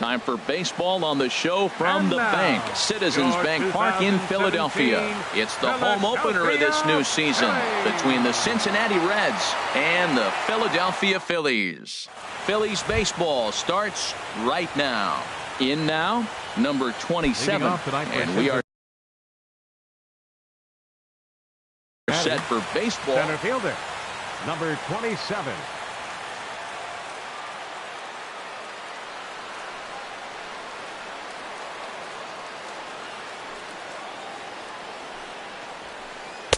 Time for baseball on the show from the bank. Citizens Bank Park in Philadelphia. It's the home opener of this new season between the Cincinnati Reds and the Philadelphia Phillies. Phillies baseball starts right now. In now, number 27. And we are set for baseball. Center fielder, number 27.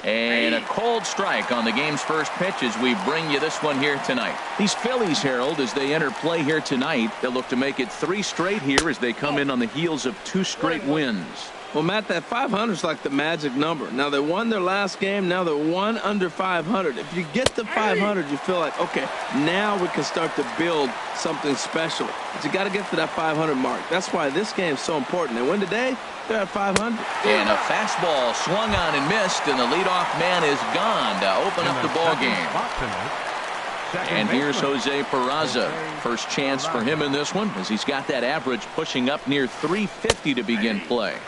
And a cold strike on the game's first pitch as we bring you this one here tonight. These Phillies, Harold, as they enter play here tonight, they'll look to make it 3 straight here as they come in on the heels of 2 straight wins. Well, Matt, that 500 is like the magic number. Now, they won their last game. Now they're 1 under 500. If you get to 500, you feel like, okay, now we can start to build something special. But you got to get to that 500 mark. That's why this game is so important. They win today, they're at 500. And a fastball swung on and missed, and the leadoff man is gone to open up the ball game. And here's Jose Peraza. First chance for him in this one as he's got that average pushing up near 350 to begin play.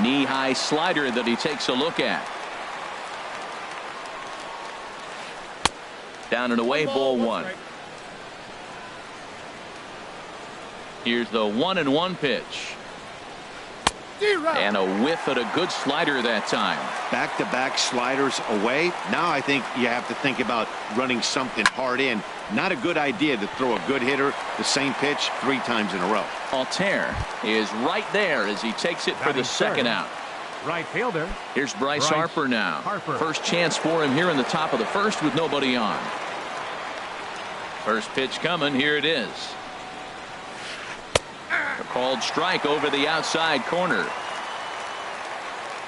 Knee-high slider that he takes a look at. Down and away, ball 1. Here's the 1-1 pitch. And a whiff at a good slider that time. Back-to-back sliders away. Now I think you have to think about running something hard in. Not a good idea to throw a good hitter the same pitch 3 times in a row. Altair is right there as he takes it for the second out. Right fielder. Here's Bryce Harper now. First chance for him here in the top of the first with nobody on. First pitch coming. Here it is. A called strike over the outside corner.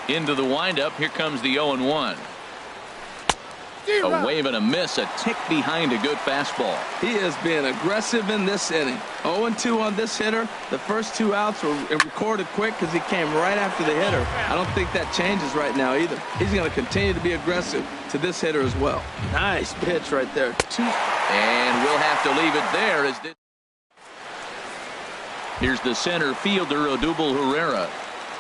Into the windup. Here comes the 0-1. A wave and a miss, a tick behind a good fastball. He is being aggressive in this inning. 0-2 on this hitter. The first 2 outs were recorded quick because he came right after the hitter. I don't think that changes right now either. He's going to continue to be aggressive to this hitter as well. Nice pitch right there. And we'll have to leave it there as this. Here's the center fielder, Odubel Herrera.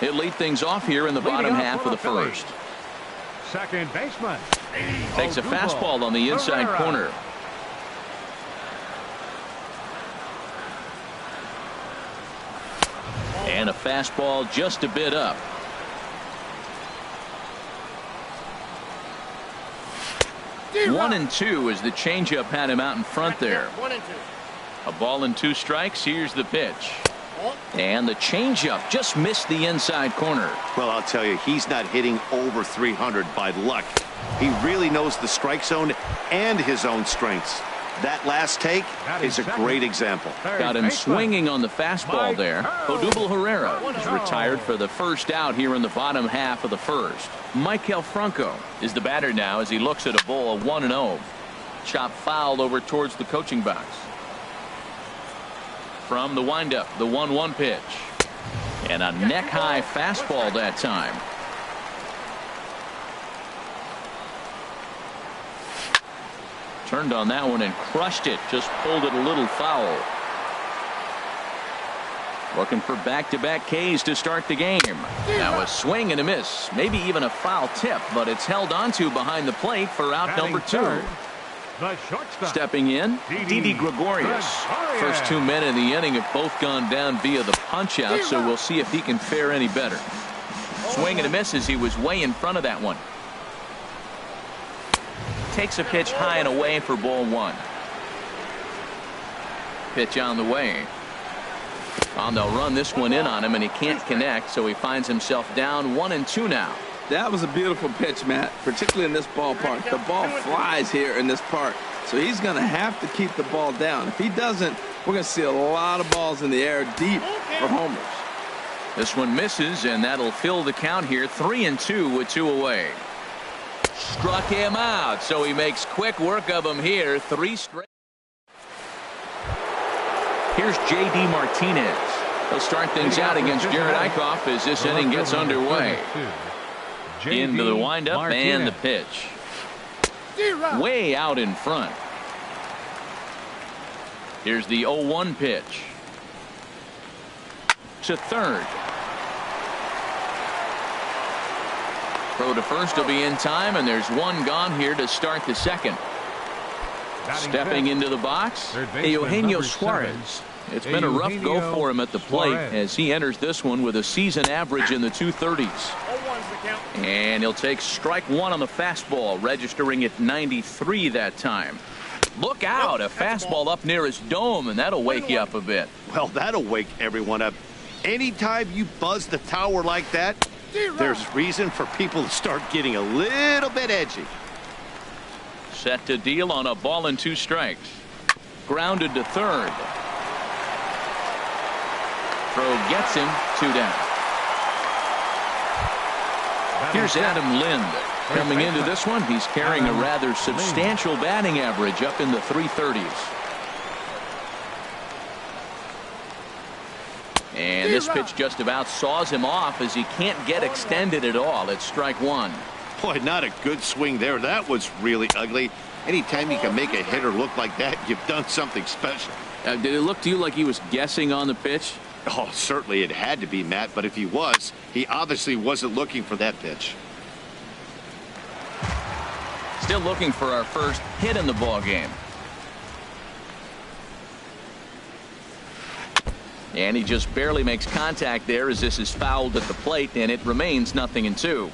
He'll lead things off here in the bottom half of the first. Second baseman. Takes a fastball on the inside corner. And a fastball just a bit up. One and 2 as the changeup had him out in front there. 1-2. A ball and 2 strikes. Here's the pitch. And the changeup just missed the inside corner. Well, I'll tell you, he's not hitting over 300 by luck. He really knows the strike zone and his own strengths. That last take is a great example. Got him swinging on the fastball there. Odubel Herrera is retired for the first out here in the bottom half of the first. Michael Franco is the batter now as he looks at a ball of 1-0. Chop foul over towards the coaching box. From the windup, the 1-1 pitch. And a neck-high fastball that time. Turned on that one and crushed it. Just pulled it a little foul. Looking for back-to-back Ks to start the game. Now a swing and a miss. Maybe even a foul tip, but it's held onto behind the plate for out number 2. Stepping in, Didi Gregorius. First 2 men in the inning have both gone down via the punch-out, so we'll see if he can fare any better. Swing and a miss as he was way in front of that one. Takes a pitch high and away for ball 1. Pitch on the way. And they'll run this one in on him, and he can't connect, so he finds himself down 1-2 now. That was a beautiful pitch, Matt, particularly in this ballpark. The ball flies here in this park, so he's going to have to keep the ball down. If he doesn't, we're going to see a lot of balls in the air deep for homers. This one misses, and that'll fill the count here. 3-2 with 2 away. Struck him out, so he makes quick work of him here. 3 straight. Here's J.D. Martinez. He'll start things out against Jared Eichhoff as this inning gets underway. Into the windup and the pitch. Way out in front. Here's the 0-1 pitch. to third. Throw to first will be in time, and there's one gone here to start the second. Stepping into the box, Eugenio Suarez. It's been a rough go for him at the plate as he enters this one with a season average in the 230s. And he'll take strike one on the fastball, registering at 93 that time. Look out, a fastball up near his dome, and that'll wake you up a bit. Well, that'll wake everyone up. Anytime you buzz the tower like that, there's reason for people to start getting a little bit edgy. Set to deal on a ball and 2 strikes. Grounded to third. Throw gets him, 2 down. Here's Adam Lind. Coming into this one, he's carrying a rather substantial batting average up in the 330s. And this pitch just about saws him off as he can't get extended at all. It's strike one. Boy, not a good swing there. That was really ugly. Anytime you can make a hitter look like that, you've done something special. Did it look to you like he was guessing on the pitch? Oh, certainly it had to be, Matt, but if he was, he obviously wasn't looking for that pitch. Still looking for our first hit in the ball game. And he just barely makes contact there as this is fouled at the plate, and it remains 0-2.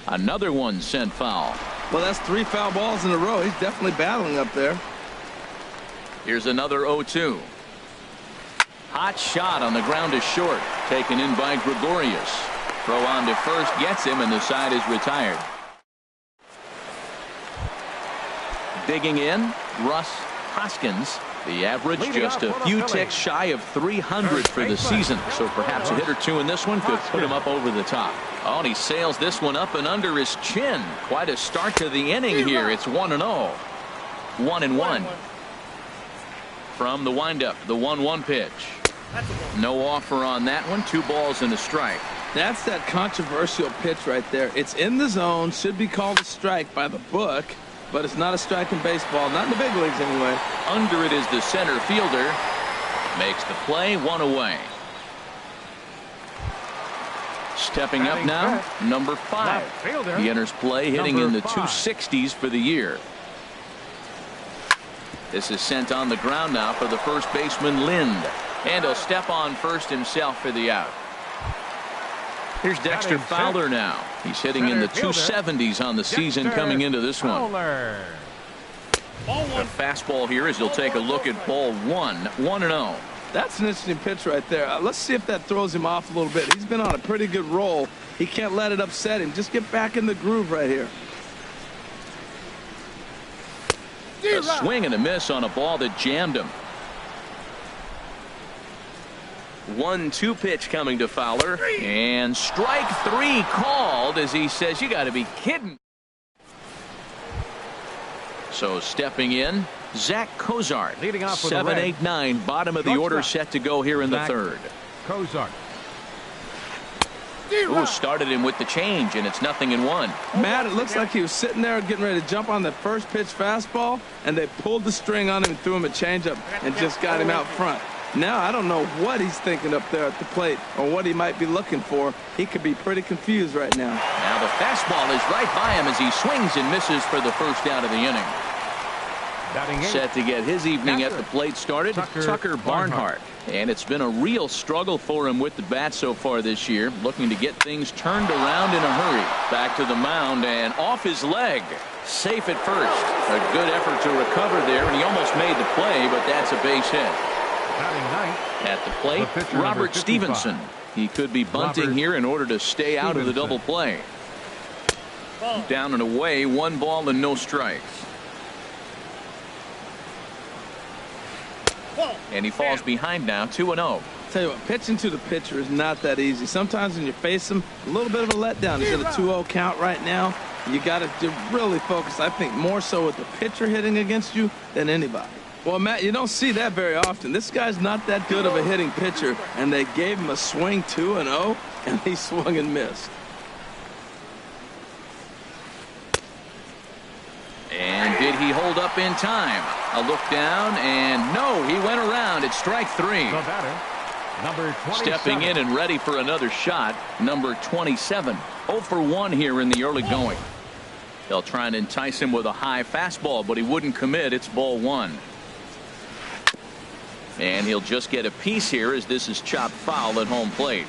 Another one sent foul. Well, that's 3 foul balls in a row. He's definitely battling up there. Here's another 0-2. Hot shot on the ground to short. Taken in by Gregorius. Throw on to first gets him, and the side is retired. Digging in, Russ Hoskins. The average just a few ticks shy of 300 for the season. So perhaps a hit or two in this one could put him up over the top. Oh, and he sails this one up and under his chin. Quite a start to the inning here. It's 1-0. 1-1. From the windup, the 1-1 pitch. No offer on that one. 2 balls and a strike. That's that controversial pitch right there. It's in the zone, should be called a strike by the book, but it's not a strike in baseball, not in the big leagues anyway. Under it is the center fielder. Makes the play, 1 away. Stepping up now, number 5. He enters play hitting in the 260s for the year. This is sent on the ground now for the first baseman, Lind. And he'll step on first himself for the out. Here's Dexter Fowler now. He's hitting in the 270s on the season coming into this one. A fastball here as he'll take a look at ball 1. 1-0. That's an interesting pitch right there. Let's see if that throws him off a little bit. He's been on a pretty good roll. He can't let it upset him. Just get back in the groove right here. A swing and a miss on a ball that jammed him. 1-2 pitch coming to Fowler, and strike 3 called as he says, you got to be kidding. So stepping in, Zach Cozart. Leading off with 7, 8, 9, bottom of the order set to go here in the third. Cozart. Ooh, started him with the change, and it's 0-1. Matt, it looks like he was sitting there getting ready to jump on the first pitch fastball, and they pulled the string on him and threw him a changeup and just got him out front. Now I don't know what he's thinking up there at the plate or what he might be looking for. He could be pretty confused right now. Now the fastball is right by him as he swings and misses for the first out of the inning. Set to get his evening at the plate started, Tucker Barnhart. And it's been a real struggle for him with the bat so far this year, looking to get things turned around in a hurry. Back to the mound and off his leg. Safe at first. A good effort to recover there, and he almost made the play, but that's a base hit. At the plate, Robert Stevenson. He could be bunting here in order to stay out of the double play. Down and away, 1 ball and no strikes. And he falls behind now, 2-0. Tell you what, pitching to the pitcher is not that easy. Sometimes when you face him, a little bit of a letdown. He's at a 2-0 count right now. You got to really focus, I think, more so with the pitcher hitting against you than anybody. Well, Matt, you don't see that very often. This guy's not that good of a hitting pitcher, and they gave him a swing 2-0, and he swung and missed. And did he hold up in time? A look down, and no, he went around. It's strike three. The batter, number 27. Stepping in and ready for another shot, number 27. 0 for 1 here in the early going. They'll try and entice him with a high fastball, but he wouldn't commit. It's ball one. And he'll just get a piece here as this is chopped foul at home plate.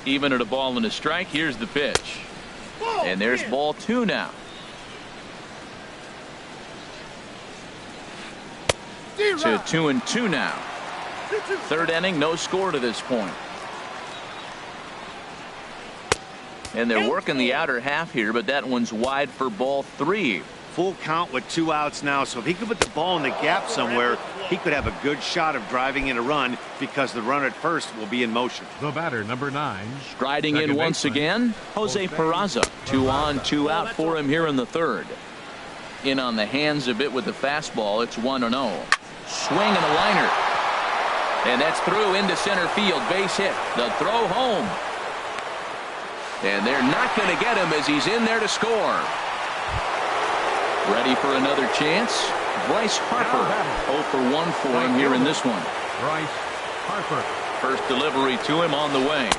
Even at a ball and a strike, here's the pitch. And there's ball two now. To 2-2 now. Third inning, no score to this point. And they're working the outer half here, but that one's wide for ball three. Full count with 2 outs now, so if he could put the ball in the gap somewhere, he could have a good shot of driving in a run because the runner at first will be in motion. The batter, number 9. Striding in once again, Jose Peraza. 2 on, 2 out for him here in the third. In on the hands a bit with the fastball. It's 1-0. Swing and a liner. And that's through into center field. Base hit. The throw home. And they're not going to get him as he's in there to score. Ready for another chance. Bryce Harper. 0 for 1 for him here in this one. Bryce Harper. First delivery to him on the way.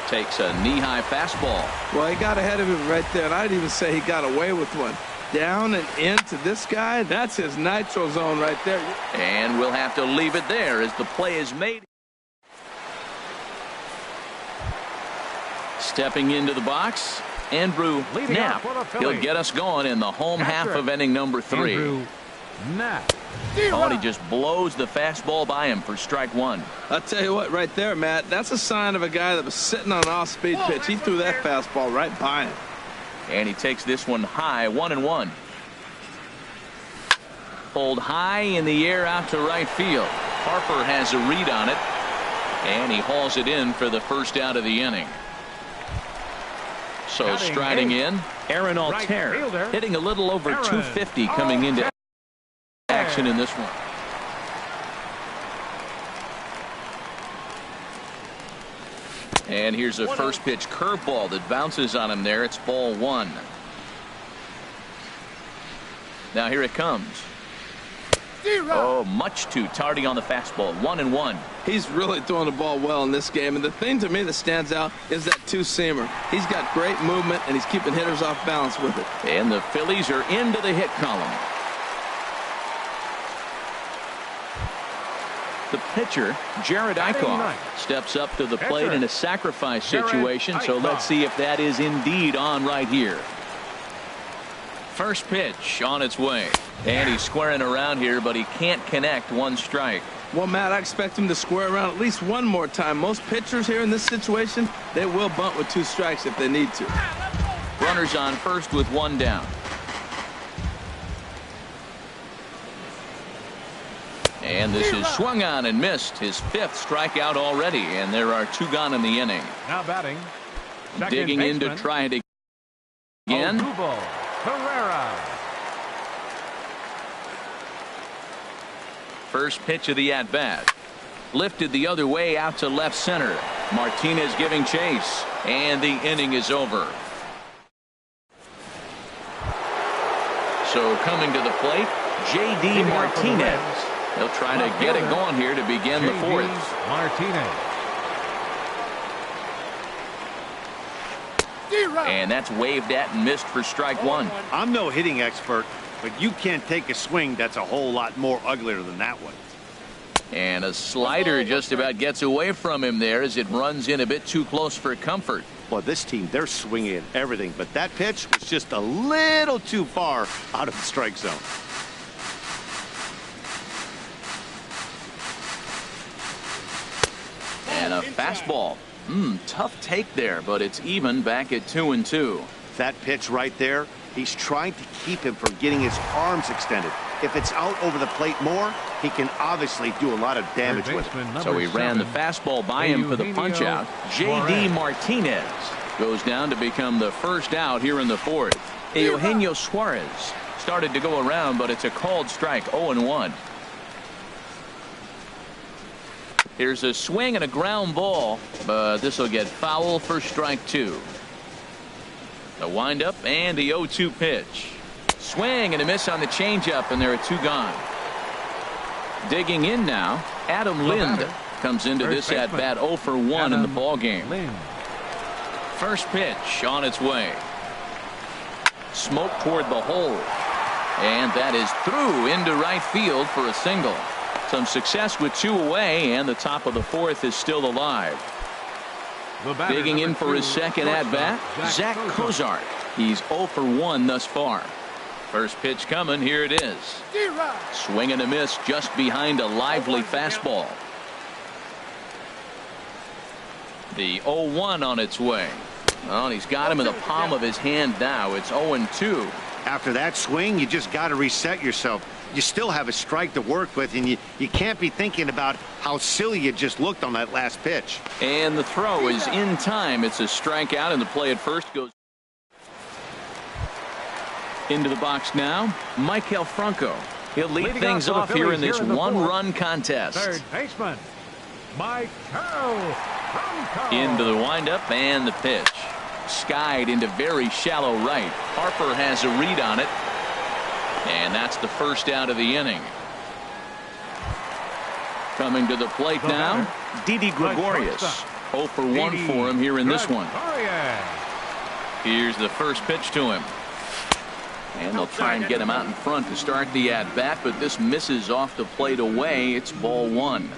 Takes a knee-high fastball. Well, he got ahead of him right there, and I'd even say he got away with one. Down and into this guy, that's his nitro zone right there. And we'll have to leave it there as the play is made. Stepping into the box, Andrew Knapp. He'll get us going in the home half of inning number 3. Andrew Knapp. Oh, and he just blows the fastball by him for strike one. I'll tell you what, right there, Matt, that's a sign of a guy that was sitting on an off-speed pitch. He threw that fastball right by him. And he takes this one high, 1-1. Pulled high in the air out to right field. Harper has a read on it, and he hauls it in for the first out of the inning. So striding in, Aaron Altair, hitting a little over 250 coming into action in this one. And here's a first pitch curveball that bounces on him there. It's ball one. Now here it comes. Oh, much too tardy on the fastball. 1-1. He's really throwing the ball well in this game. And the thing to me that stands out is that two-seamer. He's got great movement, and he's keeping hitters off balance with it. And the Phillies are into the hit column. The pitcher, Jared Eichhoff, steps up to the plate in a sacrifice situation. So let's see if that is indeed on right here. First pitch on its way. And he's squaring around here, but he can't connect. 1 strike. Well, Matt, I expect him to square around at least one more time. Most pitchers here in this situation, they will bunt with 2 strikes if they need to. Runners on first with 1 down. And this is swung on and missed. His 5th strikeout already, and there are 2 gone in the inning. Now batting. Digging in to try it again. Herrera. First pitch of the at-bat. Lifted the other way out to left center. Martinez giving chase, and the inning is over. So coming to the plate, J.D. Martinez. He'll try to get it going here to begin the 4th. Martinez. And that's waved at and missed for strike 1. I'm no hitting expert, but you can't take a swing that's a whole lot more uglier than that one. And a slider just about gets away from him there as it runs in a bit too close for comfort. Well, this team, they're swinging at everything, but that pitch was just a little too far out of the strike zone. And a fastball. Tough take there, but it's even back at 2-2. That pitch right there, he's trying to keep him from getting his arms extended. If it's out over the plate more, he can obviously do a lot of damage with it. So he ran the fastball by him for the punch out. J.D. Martinez goes down to become the first out here in the 4th. Eugenio Suarez started to go around, but it's a called strike. 0-1. Here's a swing and a ground ball, but this will get foul for strike 2. The windup and the 0-2 pitch. Swing and a miss on the changeup, and there are 2 gone. Digging in now, Adam Lind comes into this at bat 0 for 1 in the ball game. First pitch on its way. Smoke toward the hole. And that is through into right field for a single. Some success with 2 away, and the top of the 4th is still alive. Digging in for his second at-bat, Zach Kozart. He's 0 for 1 thus far. First pitch coming. Here it is. Swing and a miss just behind a lively fastball. The 0-1 on its way. Well, he's got him in the palm of his hand now. It's 0-2. After that swing, you just got to reset yourself. You still have a strike to work with, and you can't be thinking about how silly you just looked on that last pitch. And the throw is in time. It's a strikeout, and the play at first goes into the box now. Maikel Franco. He'll lead things off here in this one-run contest. Third baseman, Maikel Franco. Into the windup and the pitch. Skied into very shallow right. Harper has a read on it. And that's the first out of the inning. Coming to the plate now, Didi Gregorius. 0 for 1 for him here in this one. Here's the first pitch to him. And they'll try and get him out in front to start the at-bat, but this misses off the plate away. It's ball 1.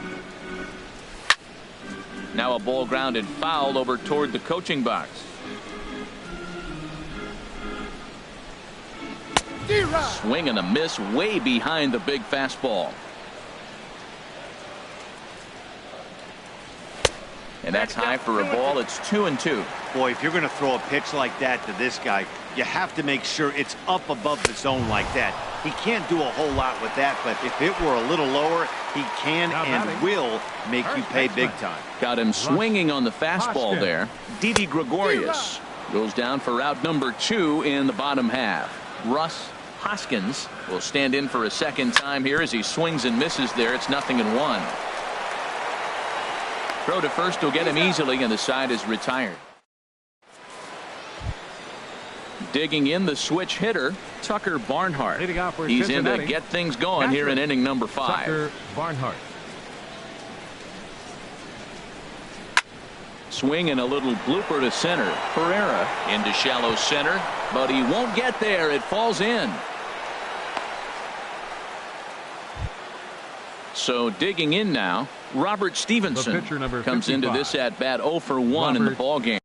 Now a ball grounded foul over toward the coaching box. Swing and a miss way behind the big fastball. And that's high for a ball. It's 2-2. Boy, if you're going to throw a pitch like that to this guy, you have to make sure it's up above the zone like that. He can't do a whole lot with that, but if it were a little lower, he can and will make you pay big time. Got him swinging on the fastball there. Didi Gregorius goes down for out number 2 in the bottom half. Russ Hoskins will stand in for a second time here as he swings and misses there. It's 0-1. Throw to first will get him easily, and the side is retired. Digging in the switch hitter, Tucker Barnhart. He's in to get things going here in inning number 5. Tucker Barnhart. Swing and a little blooper to center. Pereira into shallow center, but he won't get there. It falls in. So digging in now, Robert Stevenson comes into this at bat 0 for 1 in the ball game.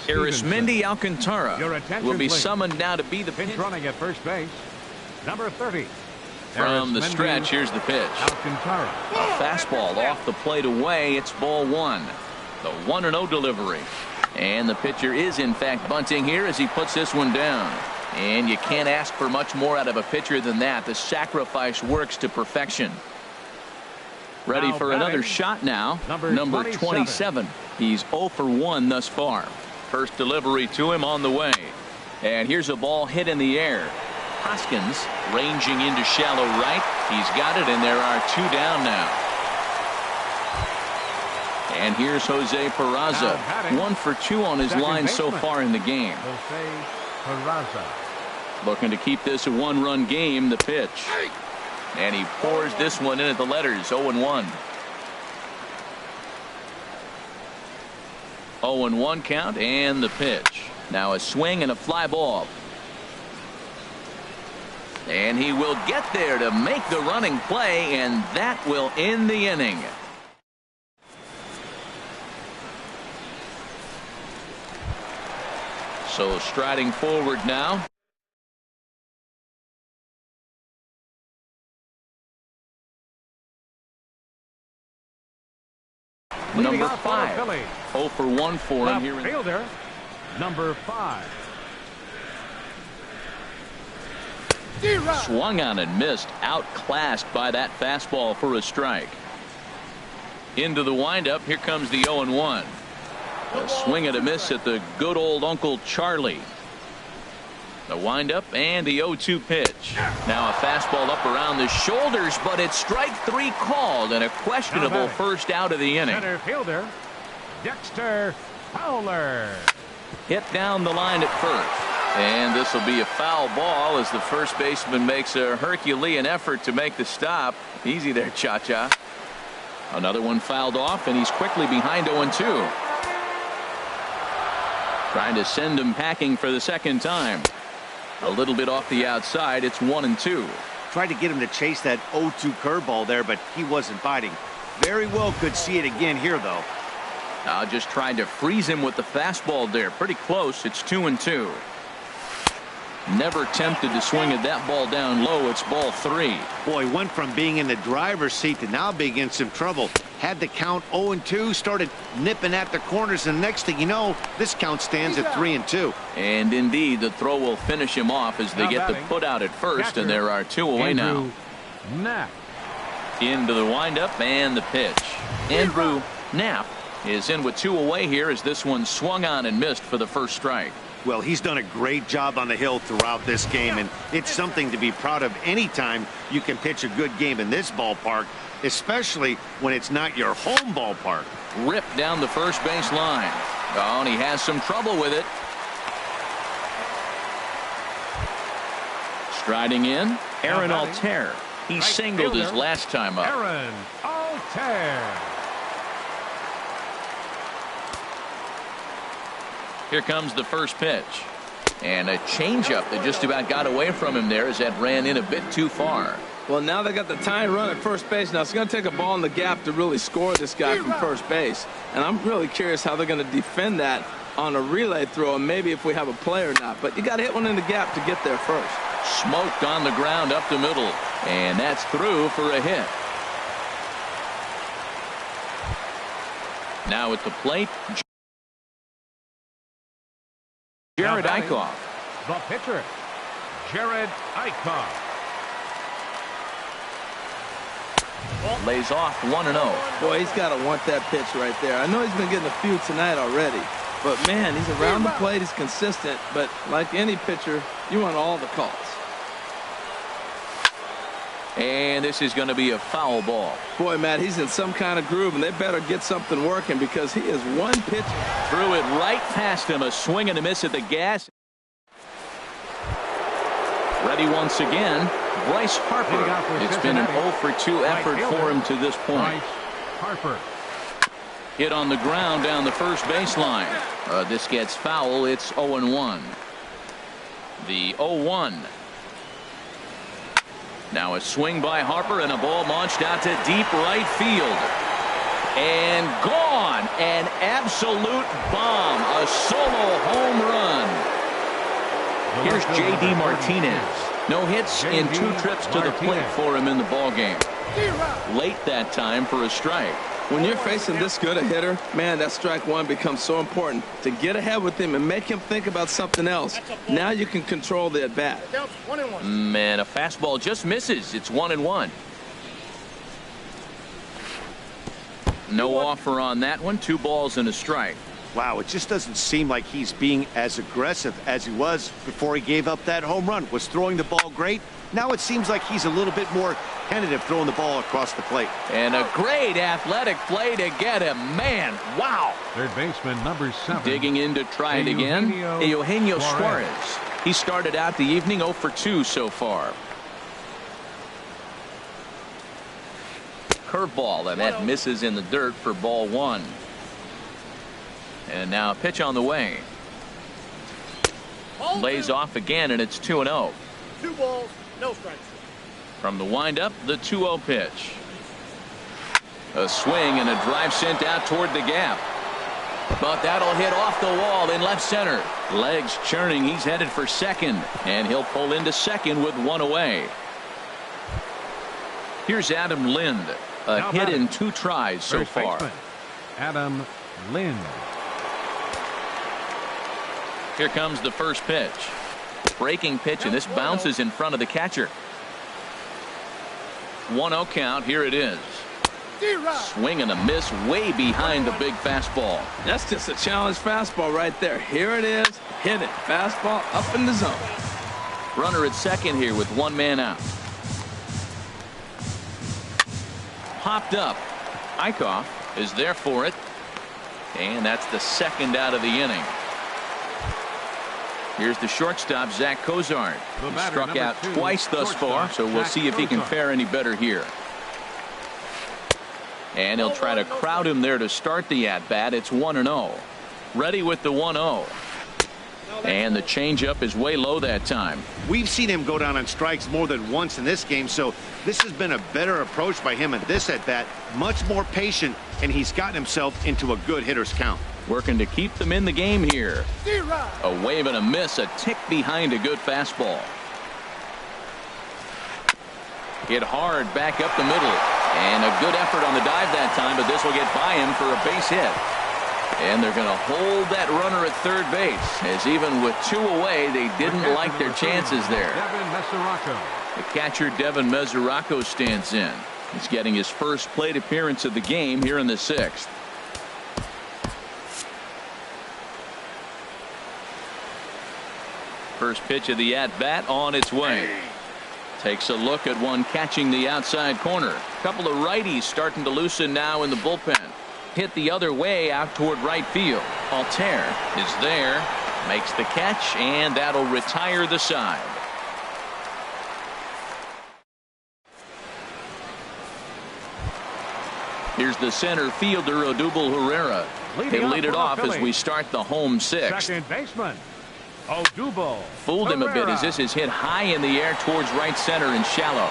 Arismendi Alcantara will be summoned now to be the pinch running at first base. Number 30. From the stretch, here's the pitch. Alcantara. A fastball off the plate away. It's ball 1. The 1-0 delivery. And the pitcher is in fact bunting here as he puts this one down. And you can't ask for much more out of a pitcher than that. The sacrifice works to perfection. Ready for another shot now. Number 27. He's 0 for 1 thus far. First delivery to him on the way. And here's a ball hit in the air. Hoskins ranging into shallow right. He's got it, and there are 2 down now. And here's Jose Peraza. 1 for 2 on his line so far in the game. Jose Peraza. Looking to keep this a 1-run game. The pitch. And he pours this one in at the letters. 0-1. 0-1 count, and the pitch. Now a swing and a fly ball. And he will get there to make the running play, and that will end the inning. So striding forward now. Number 5. 0 for 1 for him here. Fielder, number 5. Swung on and missed. Outclassed by that fastball for a strike. Into the windup. Here comes the 0-1. A swing and a miss at the good old Uncle Charlie. The windup and the 0-2 pitch. Now a fastball up around the shoulders, but it's strike three called and a questionable first out of the inning. Center fielder, Dexter Fowler. Hit down the line at first. And this will be a foul ball as the first baseman makes a Herculean effort to make the stop. Easy there, Cha-Cha. Another one fouled off, and he's quickly behind 0-2. Trying to send him packing for the second time. A little bit off the outside. It's 1-2. Tried to get him to chase that 0-2 curveball there, but he wasn't biting. Very well could see it again here, though. Now just trying to freeze him with the fastball there. Pretty close. It's 2-2. Never tempted to swing at that ball down low. It's ball three. Boy, went from being in the driver's seat to now being in some trouble. Had the count 0-2, started nipping at the corners, and next thing you know, this count stands at 3-2. And indeed, the throw will finish him off as they get the put out at first, and there are two away now. Knapp. Into the windup and the pitch. Andrew Knapp is in with two away here as this one swung on and missed for the first strike. Well, he's done a great job on the hill throughout this game, and it's something to be proud of anytime you can pitch a good game in this ballpark, especially when it's not your home ballpark. Ripped down the first base line. Oh, and he has some trouble with it. Striding in, Aaron Altair. He singled his last time up. Aaron Altair. Here comes the first pitch. And a changeup that just about got away from him there as that ran in a bit too far. Well, now they got the tying run at first base. Now it's going to take a ball in the gap to really score this guy from first base. And I'm really curious how they're going to defend that on a relay throw, and maybe if we have a play or not. But you got to hit one in the gap to get there first. Smoked on the ground up the middle. And that's through for a hit. Now at the plate, Jared Eichhoff. The pitcher, Jared Eichhoff. Lays off 1-0. Boy, he's got to want that pitch right there. I know he's been getting a few tonight already. But, man, he's around the plate. He's consistent. But like any pitcher, you want all the calls. And this is going to be a foul ball. Boy, Matt, he's in some kind of groove, and they better get something working because he is one pitch. Threw it right past him. A swing and a miss at the gas. Ready once again, Bryce Harper. It's been an 0-for-2 effort for him to this point. Bryce Harper. Hit on the ground down the first baseline. This gets foul. It's 0-1. The 0-1. Now a swing by Harper and a ball launched out to deep right field. And gone. An absolute bomb. A solo home run. Here's J.D. Martinez. No hits in 2 trips to the plate for him in the ballgame. Late that time for a strike. When you're facing this good a hitter, man, that strike one becomes so important. To get ahead with him and make him think about something else. Now you can control the at-bat. Man, a fastball just misses. It's 1-1. No offer on that one. 2 balls and a strike. Wow, it just doesn't seem like he's being as aggressive as he was before he gave up that home run. Was throwing the ball great. Now it seems like he's a little bit more tentative throwing the ball across the plate. And a great athletic play to get him. Man, wow. Third baseman number 7. Digging in to try it again. Eugenio Suarez. He started out the evening 0-for-2 so far. Curveball, and that misses in the dirt for ball 1. And now a pitch on the way. Lays off again, and it's 2-0. 2 balls, no strikes. From the windup, the 2-0 pitch. A swing and a drive sent out toward the gap. But that'll hit off the wall in left center. Legs churning. He's headed for second. And he'll pull into second with 1 away. Here's Adam Lind. A hit in 2 tries so far. Adam Lind. Here comes the first pitch. Breaking pitch, and this bounces in front of the catcher. 1-0 count. Here it is. Swing and a miss way behind the big fastball. That's just a challenge fastball right there. Here it is. Hit it. Fastball up in the zone. Runner at second here with one man out. Popped up. Eichhoff is there for it. And that's the second out of the inning. Here's the shortstop, Zach Cozart. He struck out twice thus far, so we'll see if he can fare any better here. And he'll try to crowd him there to start the at-bat. It's 1-0. Ready with the 1-0. And the changeup is way low that time. We've seen him go down on strikes more than once in this game, so this has been a better approach by him at this at-bat. Much more patient, and he's gotten himself into a good hitter's count. Working to keep them in the game here. A wave and a miss, a tick behind a good fastball. Hit hard back up the middle. And a good effort on the dive that time, but this will get by him for a base hit. And they're going to hold that runner at third base, as even with two away, they didn't like their chances there. The catcher, Devin Mesoraco, stands in. He's getting his first plate appearance of the game here in the sixth. First pitch of the at-bat on its way. Takes a look at one catching the outside corner. A couple of righties starting to loosen now in the bullpen. Hit the other way out toward right field. Altair is there, makes the catch, and that'll retire the side. Here's the center fielder, Odubel Herrera. He'll lead it off as we start the home sixth. Second baseman, Odubel. Fooled him a bit as this is hit high in the air towards right center and shallow.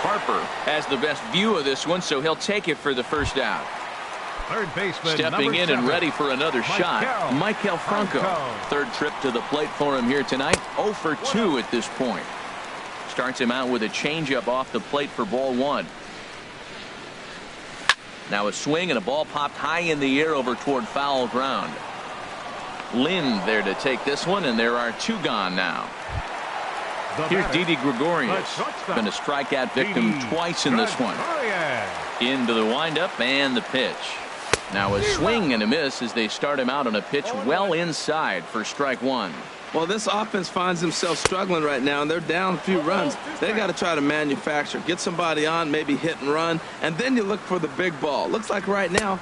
Harper has the best view of this one, so he'll take it for the first out. Third baseman, stepping in and ready for another shot, Maikel Franco. Third trip to the plate for him here tonight. 0 for 2 at this point. Starts him out with a changeup off the plate for ball one. Now a swing and a ball popped high in the air over toward foul ground. Lynn there to take this one, and there are two gone now. Here's Didi Gregorius. Been a strikeout victim twice in this one. Into the windup and the pitch. Now a swing and a miss as they start him out on a pitch well inside for strike one. Well, this offense finds themselves struggling right now, and they're down a few runs. They got to try to manufacture, get somebody on, maybe hit and run, and then you look for the big ball. Looks like right now.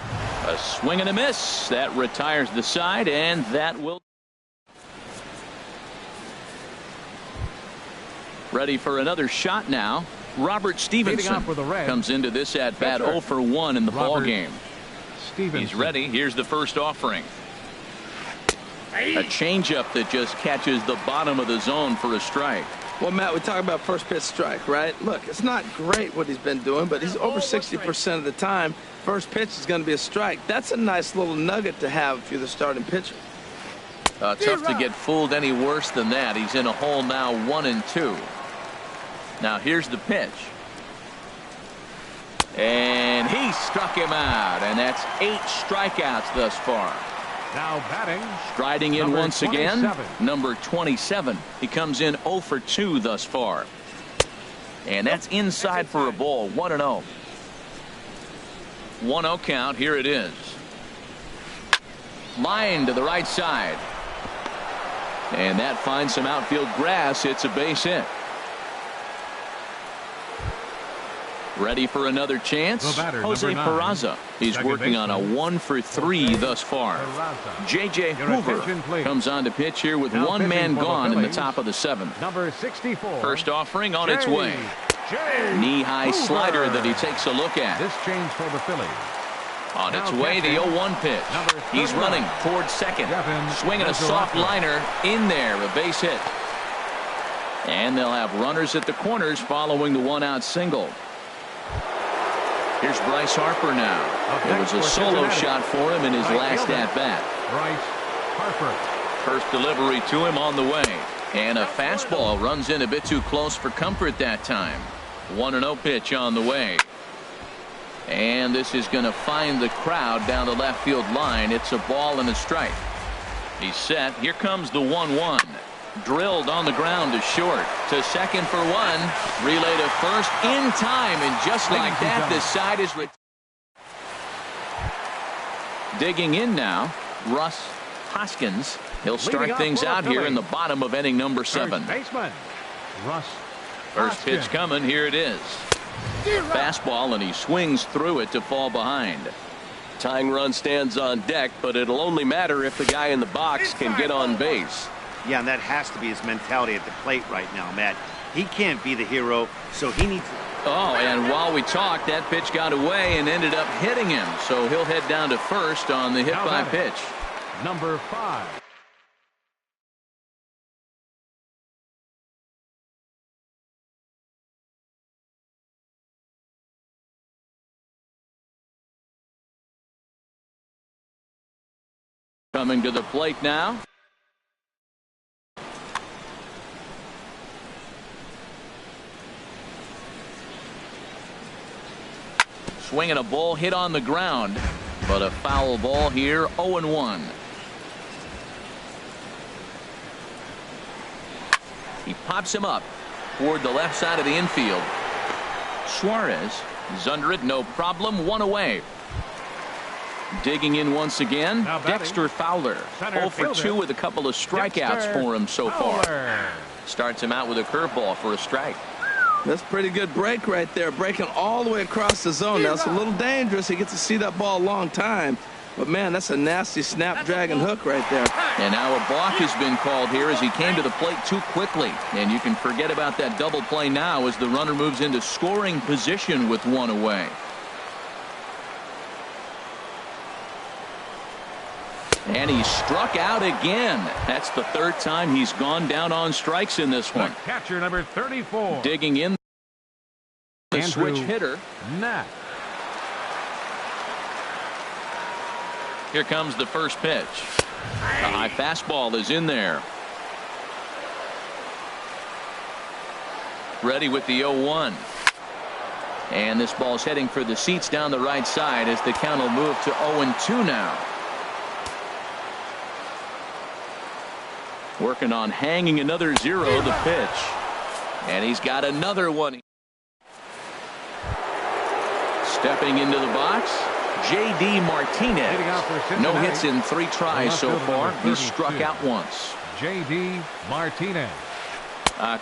A swing and a miss. That retires the side, and that will. Ready for another shot now. Robert Stevenson comes into this at bat 0 for 1 in the ball game. He's ready. Here's the first offering. A changeup that just catches the bottom of the zone for a strike. Well, Matt, we talk about first pitch strike, right? Look, it's not great what he's been doing, but he's over 60% of the time. First pitch is going to be a strike. That's a nice little nugget to have if you're the starting pitcher. Tough to get fooled any worse than that. He's in a hole now, 1-2. Now here's the pitch. And he struck him out, and that's 8 strikeouts thus far. Now batting. Striding in once again, number 27. He comes in 0 for 2 thus far. And that's inside for a ball, 1-0. 1-0 count, here it is. Line to the right side. And that finds some outfield grass. It's a base hit. Ready for another chance. Jose Peraza. He's working on a 1 for 3 thus far. J.J. Hoover comes on to pitch here with one man gone in the top of the 7th. Number 64. First offering on its way. Knee-high slider that he takes a look at. This change for the Phillies. On its way, the 0-1 pitch. He's running towards second. Swinging a soft liner in there, a base hit. And they'll have runners at the corners following the 1-out single. Here's Bryce Harper now. It was a solo shot for him in his last at-bat. Bryce Harper. First delivery to him on the way. And a fastball runs in a bit too close for comfort that time. 1-0 pitch on the way. And this is going to find the crowd down the left field line. It's a ball and a strike. He's set. Here comes the 1-1. Drilled on the ground to short. To second for 1. Relay to first in time. And just like that, the side is digging in now. Russ Hoskins He'll start things out here in the bottom of inning number 7. First baseman, Russ. First pitch coming. Here it is. Fastball, and he swings through it to fall behind. Tying run stands on deck, but it'll only matter if the guy in the box can get on base. Yeah, and that has to be his mentality at the plate right now, Matt. He can't be the hero, so he needs... Oh, and while we talked, that pitch got away and ended up hitting him. So he'll head down to first on the hit by pitch. Number 5. Coming to the plate now. Swinging a ball hit on the ground, but a foul ball here, 0-1. He pops him up toward the left side of the infield. Suarez is under it, no problem, 1 away. Digging in once again, Dexter Fowler. 0 for 2 with a couple of strikeouts for him so far. Starts him out with a curveball for a strike. That's a pretty good break right there, breaking all the way across the zone. Now, it's a little dangerous. He gets to see that ball a long time. But, man, that's a nasty snapdragon hook right there. And now a balk has been called here as he came to the plate too quickly. And you can forget about that double play now as the runner moves into scoring position with 1 away. And he struck out again. That's the 3rd time he's gone down on strikes in this one. The catcher, number 34. Digging in, the switch hitter. Nat. Here comes the first pitch. The high fastball is in there. Ready with the 0-1. And this ball's heading for the seats down the right side as the count will move to 0-2 now. Working on hanging another 0, the pitch. And he's got another one. Stepping into the box, J.D. Martinez. No hits in 3 tries so far. He's struck out once. J.D. Martinez.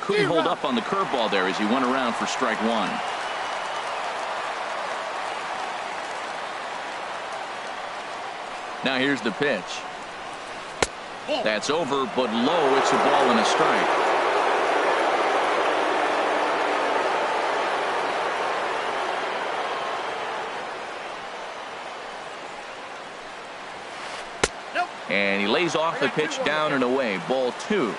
Couldn't hold up on the curveball there as he went around for strike 1. Now here's the pitch. That's over, but low. It's a ball and a strike. And he lays off the pitch down and away. Ball 2.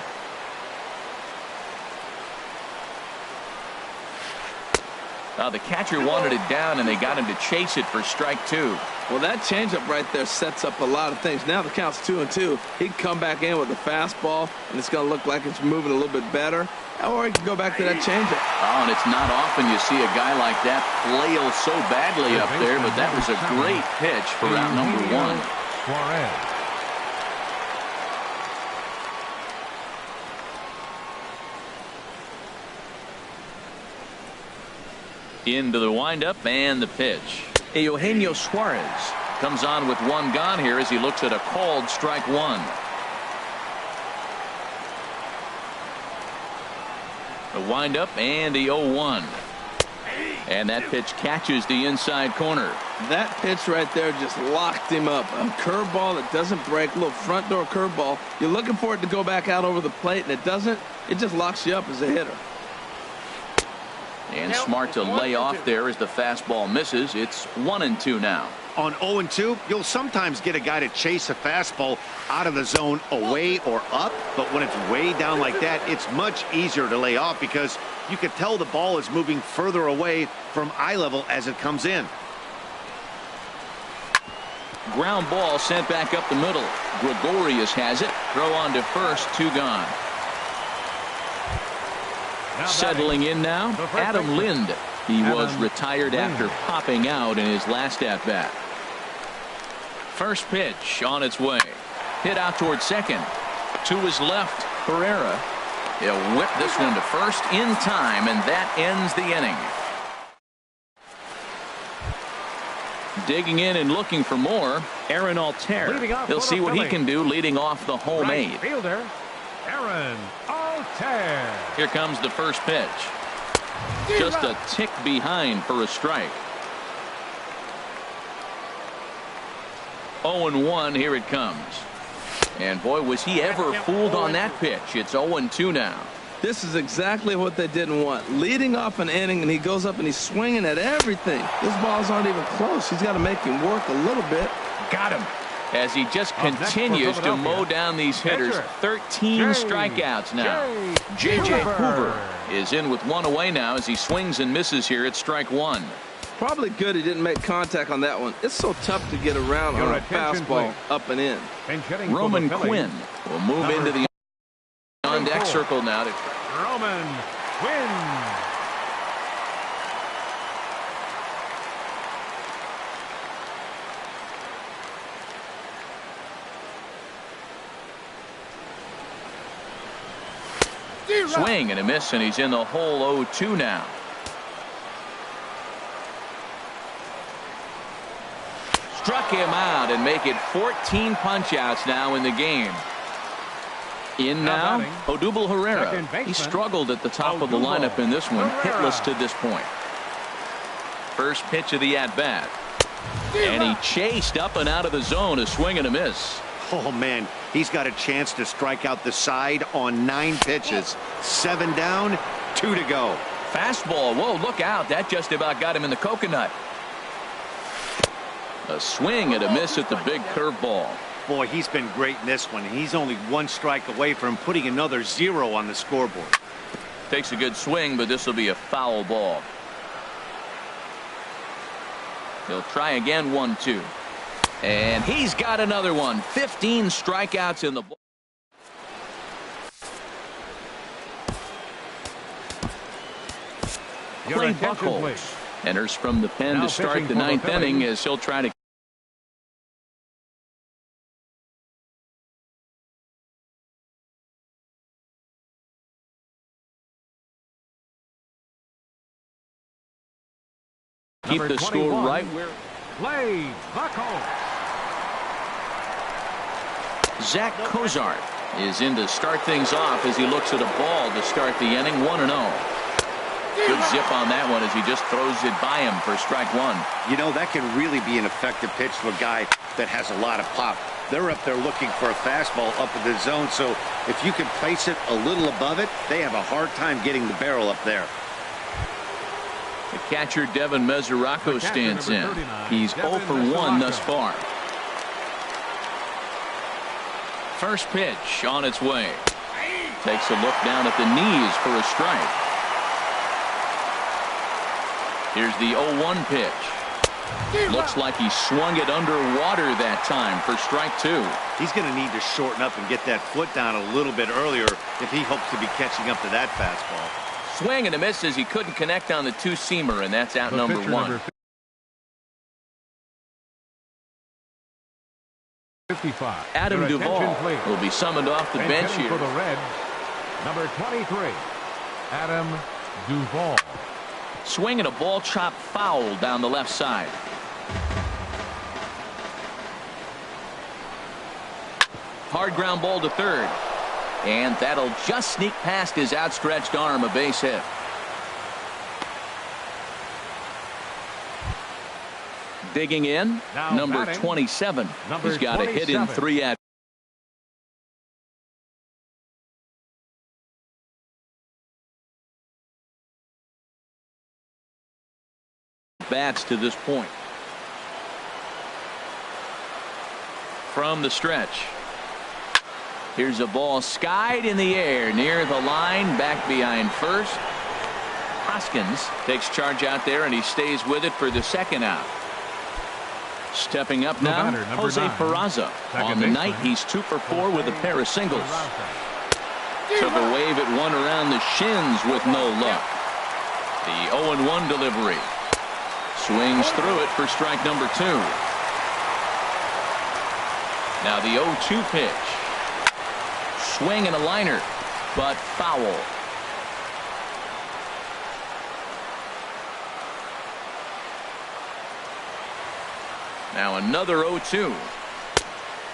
The catcher wanted it down, and they got him to chase it for strike 2. Well, that changeup right there sets up a lot of things. Now the count's 2-2. He can come back in with a fastball, and it's going to look like it's moving a little bit better. Or he can go back to that changeup. Oh, and it's not often you see a guy like that flail so badly up there, but that was a great pitch for out number 1. Suarez. Into the windup and the pitch. Eugenio Suarez comes on with 1 gone here as he looks at a called strike 1. The windup and the 0-1. And that pitch catches the inside corner. That pitch right there just locked him up. A curveball that doesn't break, a little front door curveball. You're looking for it to go back out over the plate, and it doesn't. It just locks you up as a hitter. And smart to lay off there as the fastball misses. It's 1-2 now. On 0-2, you'll sometimes get a guy to chase a fastball out of the zone away or up, but when it's way down like that, it's much easier to lay off because you can tell the ball is moving further away from eye level as it comes in. Ground ball sent back up the middle. Gregorius has it. Throw on to first, 2 gone. Settling in now, Adam Lind. He was retired after popping out in his last at-bat. First pitch on its way. Hit out toward second. To his left, Pereira. He'll whip this one to first in time, and that ends the inning. Digging in and looking for more, Aaron Altair. He'll see what he can do leading off the homemade. Right fielder, Aaron Altair. Here comes the first pitch. Just a tick behind for a strike. 0-1, here it comes. And boy, was he ever fooled on that pitch. It's 0-2 now. This is exactly what they didn't want. Leading off an inning, and he goes up and he's swinging at everything. These balls aren't even close. He's got to make him work a little bit. Got him. As he just continues to mow down these hitters. 13 strikeouts now. J.J. Hoover is in with one away now as he swings and misses here at strike one. Probably good he didn't make contact on that one. It's so tough to get around on a fastball up and in. Roman Quinn will move into the on-deck circle now. Roman Quinn. Swing and a miss, and he's in the hole 0-2 now. Struck him out and make it 14 punch-outs now in the game. In now, Odubel Herrera. He struggled at the top of the lineup in this one, hitless to this point. First pitch of the at-bat. And he chased up and out of the zone, a swing and a miss. Oh, man, he's got a chance to strike out the side on 9 pitches. 7 down, 2 to go. Fastball. Whoa, look out. That just about got him in the coconut. A swing and a miss at the big curveball. Boy, he's been great in this one. He's only 1 strike away from putting another 0 on the scoreboard. Takes a good swing, but this will be a foul ball. He'll try again, 1-2. And he's got another one. 15 strikeouts in the ball. Clay Buchholz enters from the pen to start the 9th inning as he'll try to keep the score right where Clay Buchholz. Zach Cozart is in to start things off as he looks at a ball to start the inning. 1-0. Good zip on that one as he just throws it by him for strike one. You know, that can really be an effective pitch to a guy that has a lot of pop. They're up there looking for a fastball up in the zone, so if you can place it a little above it, they have a hard time getting the barrel up there. The catcher, Devin Mesoraco, stands in. He's 0 for 1 thus far. First pitch on its way. Takes a look down at the knees for a strike. Here's the 0-1 pitch. Looks like he swung it underwater that time for strike 2. He's going to need to shorten up and get that foot down a little bit earlier if he hopes to be catching up to that fastball. Swing and a miss as he couldn't connect on the two-seamer, and that's out number 1. 55. Adam Duvall will be summoned off the bench here. For the Reds, number 23, Adam Duvall. Swinging a ball chopped foul down the left side. Hard ground ball to third. And that'll just sneak past his outstretched arm, a base hit. Digging in, number 27. He's got a hit in 3 at bats to this point. From the stretch. Here's a ball skied in the air near the line, back behind first. Hoskins takes charge out there, and he stays with it for the second out. Stepping up now, Jose Peraza. On the night, he's 2 for 4 with a pair of singles. Took a wave at one around the shins with no luck. The 0-1 delivery. Swings through it for strike number 2. Now the 0-2 pitch. Swing and a liner, but foul. Now another 0-2.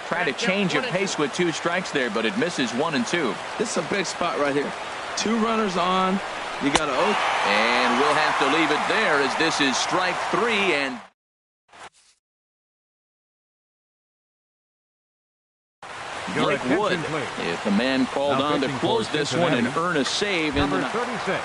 Try to change your pace with 2 strikes there, but it misses 1 and 2. This is a big spot right here. 2 runners on. You got to 0. And we'll have to leave it there as this is strike 3. And Blake Wood is the man called on to close this one and earn a save in the 36.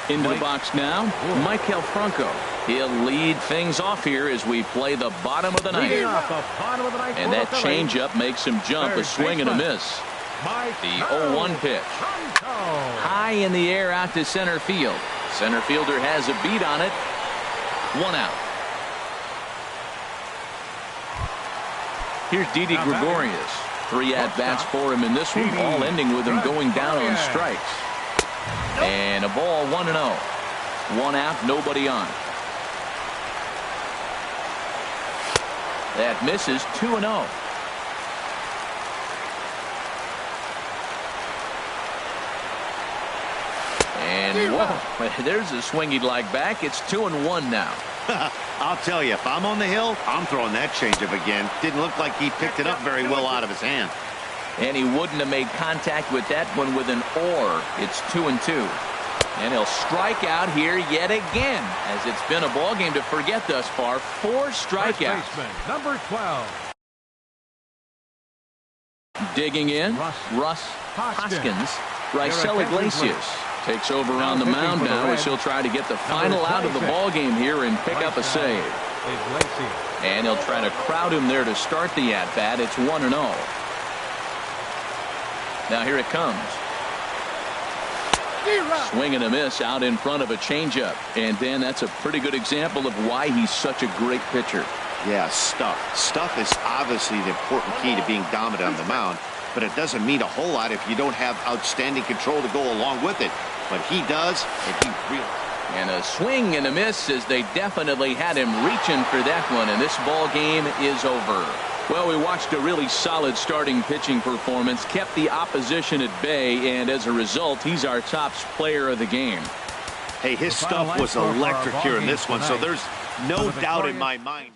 Into the box now, Michael Franco. He'll lead things off here as we play the bottom of the ninth. And that changeup makes him jump, a swing and a miss. The 0-1 pitch. High in the air out to center field. Center fielder has a beat on it. 1 out. Here's Didi Gregorius. 3 at-bats for him in this one, all ending with him going down on strikes. And a ball 1-0. 1 out, nobody on. That misses 2-0. And whoa, there's a swing he'd like back. It's 2-1 now. I'll tell you, if I'm on the hill, I'm throwing that changeup again. Didn't look like he picked it up very well out of his hand. And he wouldn't have made contact with that one with an or. It's 2-2. And he'll strike out here yet again, as it's been a ball game to forget thus far. 4 strikeouts. Number 12. Digging in, Russ Hoskins. Raisel Iglesias takes over on the mound now as he'll try to get the final out of the ball game here and pick up a save. And he'll try to crowd him there to start the at-bat. It's 1-0. Now here it comes. Swing and a miss out in front of a changeup. And Dan, that's a pretty good example of why he's such a great pitcher. Yeah, stuff. Stuff is obviously the important key to being dominant on the mound, but it doesn't mean a whole lot if you don't have outstanding control to go along with it. But he does, and he really. And a swing and a miss as they definitely had him reaching for that one, and this ball game is over. Well, we watched a really solid starting pitching performance, kept the opposition at bay, and as a result, he's our top player of the game. Hey, his stuff was electric here in this one, so there's no doubt in my mind.